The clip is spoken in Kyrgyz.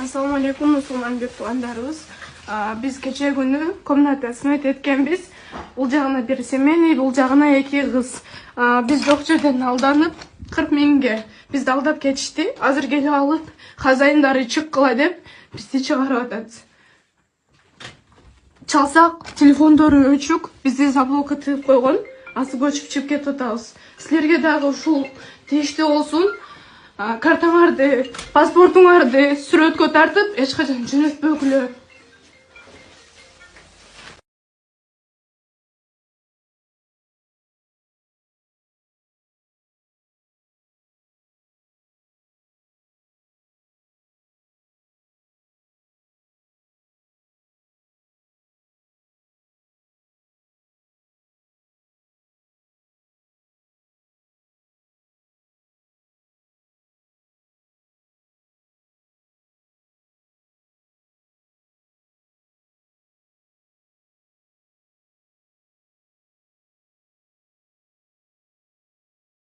Assalamu alaikum musulmon туғандарыбыз. Biz кече күнү комната снять эткенбиz. Бул жагына бир семейный, бул жагына эки кыз. Biz жок жерден алданып 40 миңге бизди алдап кетишти. Азыр келип алып, хозяиндары чыккыла деп бизди чыгарып атат. Çalsak телефондору өчүк, бизди заблокка тыгып койгон. Азыр көчүп чыгып кетип атабыз. Силерге дагы ушул тийиштүү болсун. Картаңарды, паспортуңарды сүрөткө тартып, эч качан жөнөтпөгүлө.